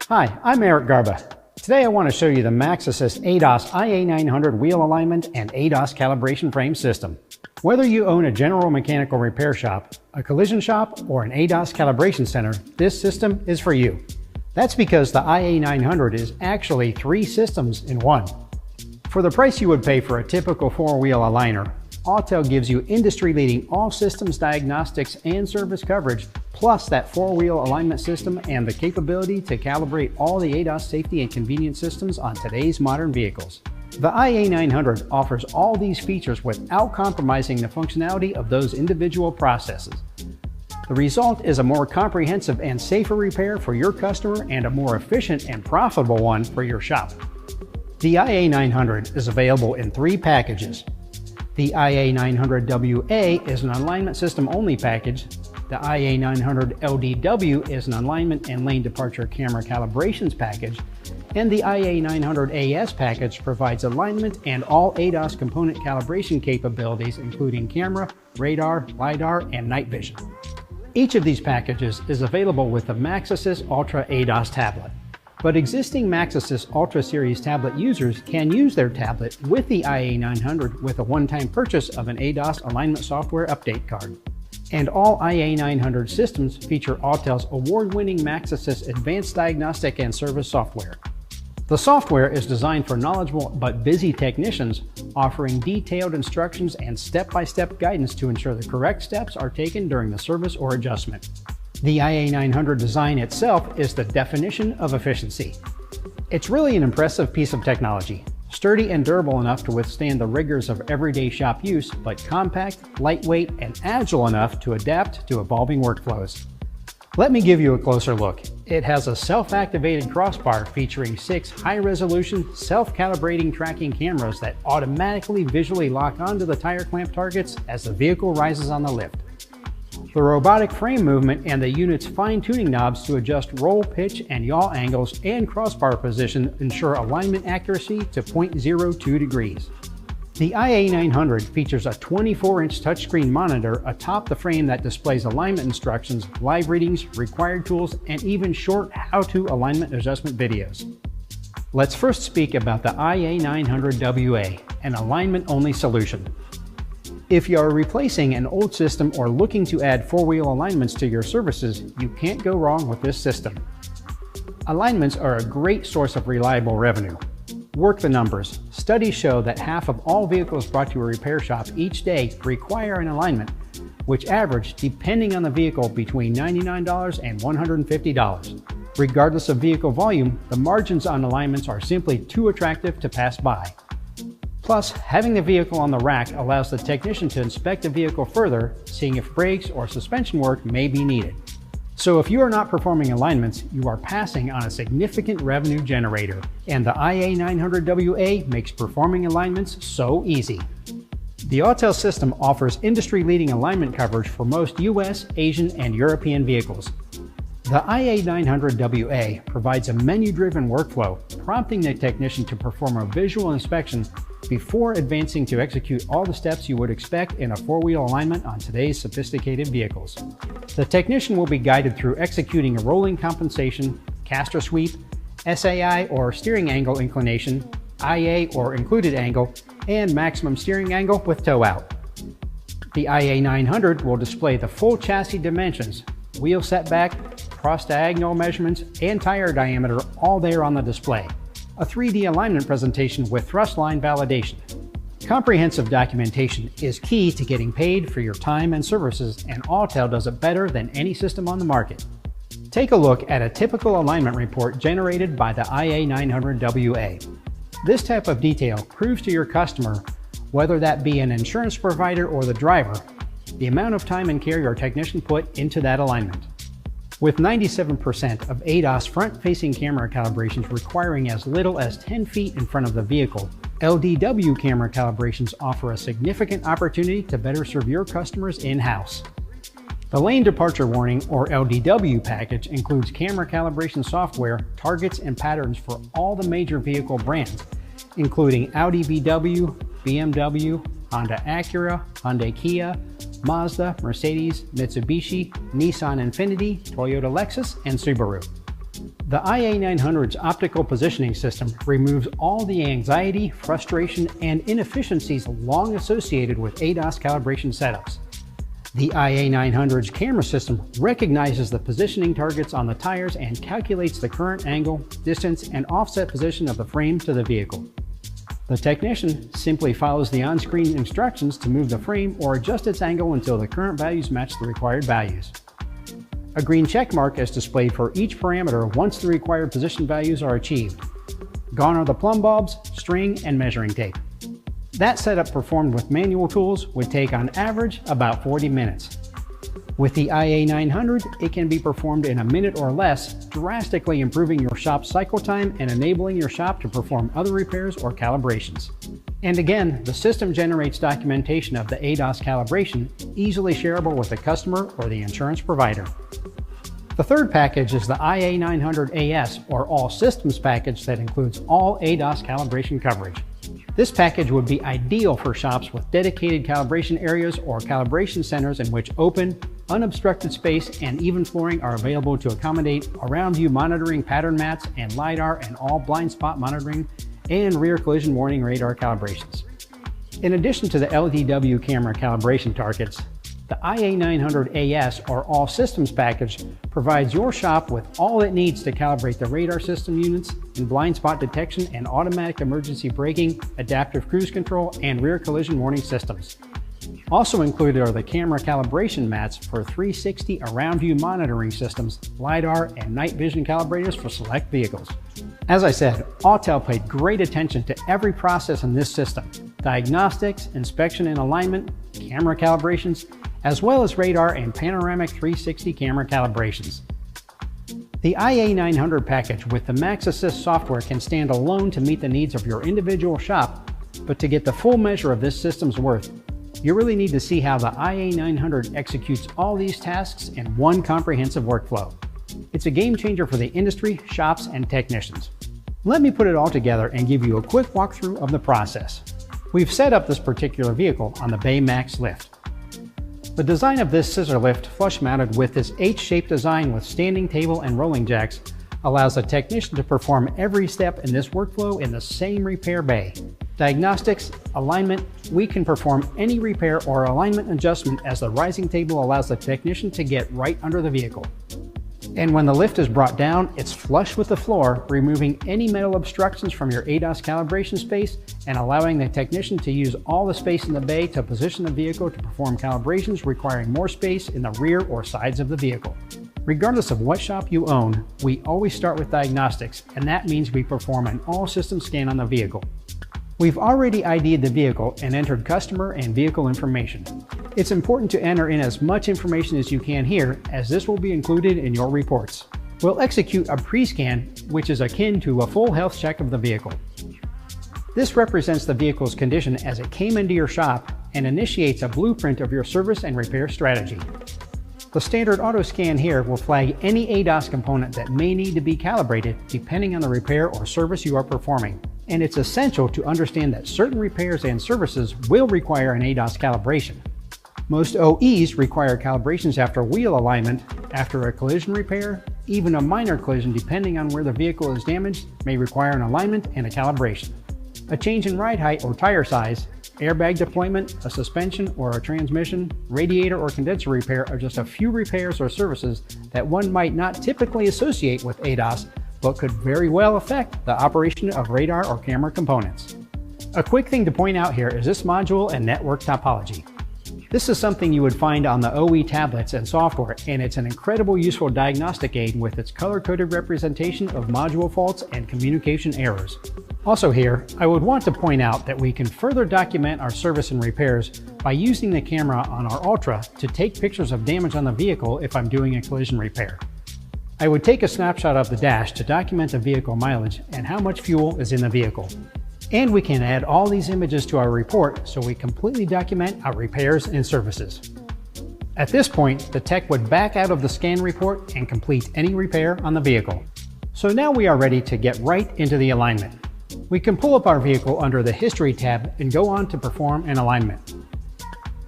Hi, I'm Eric Garba. Today I want to show you the MaxiSYS ADAS IA900 wheel alignment and ADAS calibration frame system. Whether you own a general mechanical repair shop, a collision shop, or an ADAS calibration center, this system is for you. That's because the IA900 is actually 3 systems in one. For the price you would pay for a typical 4-wheel aligner, Autel gives you industry-leading all-systems diagnostics and service coverage, plus that 4-wheel alignment system and the capability to calibrate all the ADAS safety and convenience systems on today's modern vehicles. The IA900 offers all these features without compromising the functionality of those individual processes. The result is a more comprehensive and safer repair for your customer and a more efficient and profitable one for your shop. The IA900 is available in 3 packages. The IA900WA is an alignment system only package. The IA900LDW is an alignment and lane departure camera calibrations package. And the IA900AS package provides alignment and all ADAS component calibration capabilities, including camera, radar, LiDAR, and night vision. Each of these packages is available with the MaxiSYS Ultra ADAS tablet. But existing MaxiSYS Ultra series tablet users can use their tablet with the IA900 with a one-time purchase of an ADAS alignment software update card. And all IA900 systems feature Autel's award-winning MaxiSYS Advanced Diagnostic and Service software. The software is designed for knowledgeable but busy technicians, offering detailed instructions and step-by-step guidance to ensure the correct steps are taken during the service or adjustment. The IA900 design itself is the definition of efficiency. It's really an impressive piece of technology, sturdy and durable enough to withstand the rigors of everyday shop use, but compact, lightweight, and agile enough to adapt to evolving workflows. Let me give you a closer look. It has a self-activated crossbar featuring 6 high-resolution, self-calibrating tracking cameras that automatically visually lock onto the tire clamp targets as the vehicle rises on the lift. The robotic frame movement and the unit's fine-tuning knobs to adjust roll, pitch, and yaw angles and crossbar position ensure alignment accuracy to 0.02 degrees. The IA900 features a 24-inch touchscreen monitor atop the frame that displays alignment instructions, live readings, required tools, and even short how-to alignment adjustment videos. Let's first speak about the IA900WA, an alignment-only solution. If you are replacing an old system or looking to add 4-wheel alignments to your services, you can't go wrong with this system. Alignments are a great source of reliable revenue. Work the numbers. Studies show that half of all vehicles brought to a repair shop each day require an alignment, which average, depending on the vehicle, between $99 and $150. Regardless of vehicle volume, the margins on alignments are simply too attractive to pass by. Plus, having the vehicle on the rack allows the technician to inspect the vehicle further, seeing if brakes or suspension work may be needed. So if you are not performing alignments, you are passing on a significant revenue generator, and the IA900WA makes performing alignments so easy. The Autel system offers industry-leading alignment coverage for most US, Asian, and European vehicles. The IA900WA provides a menu-driven workflow, prompting the technician to perform a visual inspection before advancing to execute all the steps you would expect in a 4-wheel alignment on today's sophisticated vehicles. The technician will be guided through executing a rolling compensation, caster sweep, SAI or steering angle inclination, IA or included angle, and maximum steering angle with toe out. The IA900 will display the full chassis dimensions, wheel setback, cross-diagonal measurements, and tire diameter all there on the display. A 3D alignment presentation with thrust line validation. Comprehensive documentation is key to getting paid for your time and services, and Autel does it better than any system on the market. Take a look at a typical alignment report generated by the IA900WA. This type of detail proves to your customer, whether that be an insurance provider or the driver, the amount of time and care your technician put into that alignment. With 97% of ADAS front-facing camera calibrations requiring as little as 10 feet in front of the vehicle, LDW camera calibrations offer a significant opportunity to better serve your customers in-house. The Lane Departure Warning, or LDW package, includes camera calibration software, targets, and patterns for all the major vehicle brands, including Audi VW, BMW, Honda Acura, Hyundai Kia, Mazda, Mercedes, Mitsubishi, Nissan Infiniti, Toyota Lexus, and Subaru. The IA900's optical positioning system removes all the anxiety, frustration, and inefficiencies long associated with ADAS calibration setups. The IA900's camera system recognizes the positioning targets on the tires and calculates the current angle, distance, and offset position of the frame to the vehicle. The technician simply follows the on-screen instructions to move the frame or adjust its angle until the current values match the required values. A green check mark is displayed for each parameter once the required position values are achieved. Gone are the plumb bulbs, string, and measuring tape. That setup performed with manual tools would take on average about 40 minutes. With the IA900, it can be performed in a minute or less, drastically improving your shop's cycle time and enabling your shop to perform other repairs or calibrations. And again, the system generates documentation of the ADAS calibration, easily shareable with the customer or the insurance provider. The third package is the IA900AS, or All Systems package, that includes all ADAS calibration coverage. This package would be ideal for shops with dedicated calibration areas or calibration centers in which open, unobstructed space and even flooring are available to accommodate around view monitoring pattern mats and LiDAR and all blind spot monitoring and rear collision warning radar calibrations. In addition to the LDW camera calibration targets, the IA900AS, or All Systems package, provides your shop with all it needs to calibrate the radar system units in blind spot detection and automatic emergency braking, adaptive cruise control, and rear collision warning systems. Also included are the camera calibration mats for 360 around view monitoring systems, LiDAR, and night vision calibrators for select vehicles. As I said, Autel paid great attention to every process in this system: diagnostics, inspection and alignment, camera calibrations, as well as radar and panoramic 360 camera calibrations. The IA900 package with the MaxiSYS software can stand alone to meet the needs of your individual shop, but to get the full measure of this system's worth, you really need to see how the IA900 executes all these tasks in one comprehensive workflow. It's a game changer for the industry, shops, and technicians. Let me put it all together and give you a quick walkthrough of the process. We've set up this particular vehicle on the Baymax lift. The design of this scissor lift, flush mounted with this H-shaped design with standing table and rolling jacks, allows the technician to perform every step in this workflow in the same repair bay. Diagnostics, alignment, we can perform any repair or alignment adjustment as the rising table allows the technician to get right under the vehicle. And when the lift is brought down, it's flush with the floor, removing any metal obstructions from your ADAS calibration space and allowing the technician to use all the space in the bay to position the vehicle to perform calibrations requiring more space in the rear or sides of the vehicle. Regardless of what shop you own, we always start with diagnostics, and that means we perform an all-system scan on the vehicle. We've already ID'd the vehicle and entered customer and vehicle information. It's important to enter in as much information as you can here, as this will be included in your reports. We'll execute a pre-scan, which is akin to a full health check of the vehicle. This represents the vehicle's condition as it came into your shop and initiates a blueprint of your service and repair strategy. The standard auto scan here will flag any ADAS component that may need to be calibrated depending on the repair or service you are performing. And it's essential to understand that certain repairs and services will require an ADAS calibration. Most OEs require calibrations after wheel alignment, after a collision repair, even a minor collision depending on where the vehicle is damaged may require an alignment and a calibration. A change in ride height or tire size, airbag deployment, a suspension or a transmission, radiator or condenser repair are just a few repairs or services that one might not typically associate with ADAS, but could very well affect the operation of radar or camera components. A quick thing to point out here is this module and network topology. This is something you would find on the OE tablets and software, and it's an incredible useful diagnostic aid with its color-coded representation of module faults and communication errors. Also here, I would want to point out that we can further document our service and repairs by using the camera on our Ultra to take pictures of damage on the vehicle if I'm doing a collision repair. I would take a snapshot of the dash to document the vehicle mileage and how much fuel is in the vehicle. And we can add all these images to our report so we completely document our repairs and services. At this point, the tech would back out of the scan report and complete any repair on the vehicle. So now we are ready to get right into the alignment. We can pull up our vehicle under the History tab and go on to perform an alignment.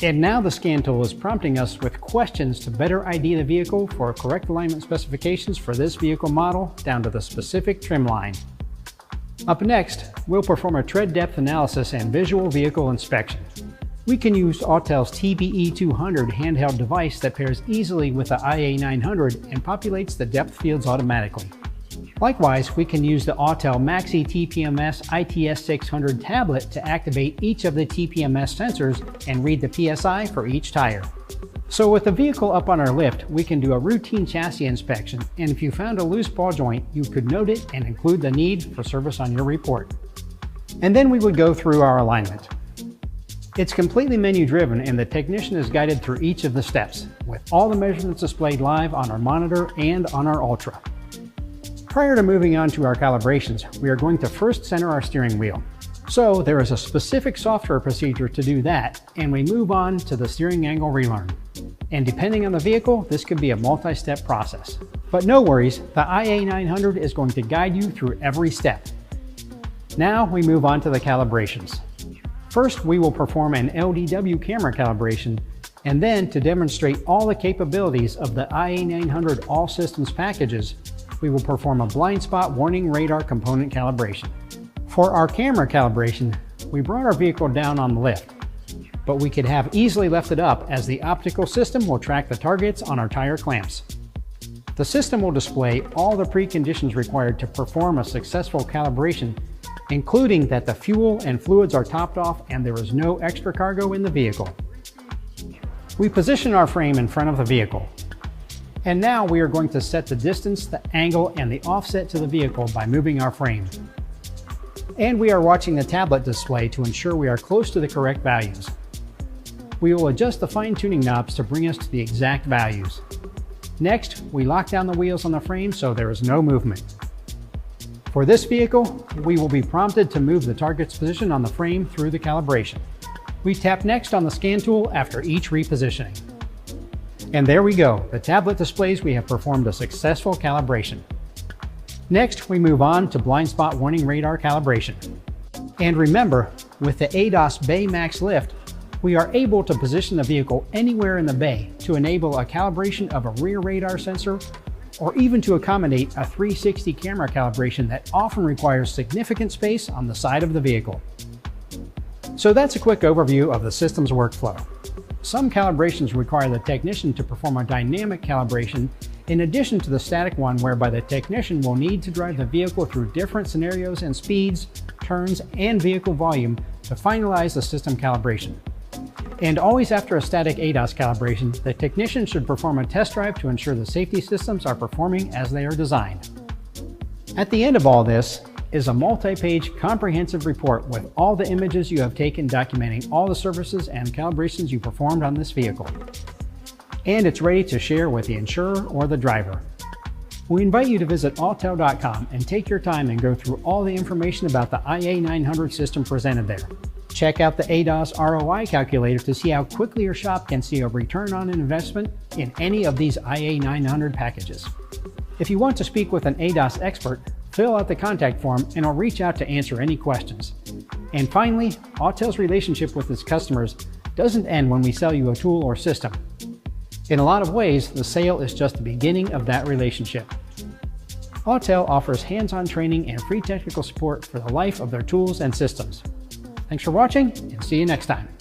And now the scan tool is prompting us with questions to better ID the vehicle for correct alignment specifications for this vehicle model down to the specific trim line. Up next, we'll perform a tread depth analysis and visual vehicle inspection. We can use Autel's TBE200 handheld device that pairs easily with the IA900 and populates the depth fields automatically. Likewise, we can use the Autel MaxiTPMS ITS600 tablet to activate each of the TPMS sensors and read the PSI for each tire. So with the vehicle up on our lift, we can do a routine chassis inspection, and if you found a loose ball joint, you could note it and include the need for service on your report. And then we would go through our alignment. It's completely menu driven, and the technician is guided through each of the steps, with all the measurements displayed live on our monitor and on our Ultra. Prior to moving on to our calibrations, we are going to first center our steering wheel. So there is a specific software procedure to do that, and we move on to the steering angle relearn. And depending on the vehicle, this could be a multi-step process. But no worries, the IA900 is going to guide you through every step. Now we move on to the calibrations. First, we will perform an LDW camera calibration, and then to demonstrate all the capabilities of the IA900 All Systems packages, we will perform a blind spot warning radar component calibration. For our camera calibration, we brought our vehicle down on the lift, but we could have easily left it up as the optical system will track the targets on our tire clamps. The system will display all the preconditions required to perform a successful calibration, including that the fuel and fluids are topped off and there is no extra cargo in the vehicle. We position our frame in front of the vehicle. And now we are going to set the distance, the angle, and the offset to the vehicle by moving our frame. And we are watching the tablet display to ensure we are close to the correct values. We will adjust the fine-tuning knobs to bring us to the exact values. Next, we lock down the wheels on the frame so there is no movement. For this vehicle, we will be prompted to move the target's position on the frame through the calibration. We tap next on the scan tool after each repositioning. And there we go, the tablet displays we have performed a successful calibration. Next, we move on to blind spot warning radar calibration. And remember, with the ADAS Bay Max lift, we are able to position the vehicle anywhere in the bay to enable a calibration of a rear radar sensor, or even to accommodate a 360 camera calibration that often requires significant space on the side of the vehicle. So that's a quick overview of the system's workflow. Some calibrations require the technician to perform a dynamic calibration in addition to the static one, whereby the technician will need to drive the vehicle through different scenarios and speeds, turns, and vehicle volume to finalize the system calibration. And always after a static ADAS calibration, the technician should perform a test drive to ensure the safety systems are performing as they are designed. At the end of all this is a multi-page comprehensive report with all the images you have taken documenting all the services and calibrations you performed on this vehicle. And it's ready to share with the insurer or the driver. We invite you to visit autel.com and take your time and go through all the information about the IA900 system presented there. Check out the ADAS ROI calculator to see how quickly your shop can see a return on investment in any of these IA900 packages. If you want to speak with an ADAS expert, fill out the contact form and I'll reach out to answer any questions. And finally, Autel's relationship with its customers doesn't end when we sell you a tool or system. In a lot of ways, the sale is just the beginning of that relationship. Autel offers hands-on training and free technical support for the life of their tools and systems. Thanks for watching, and see you next time.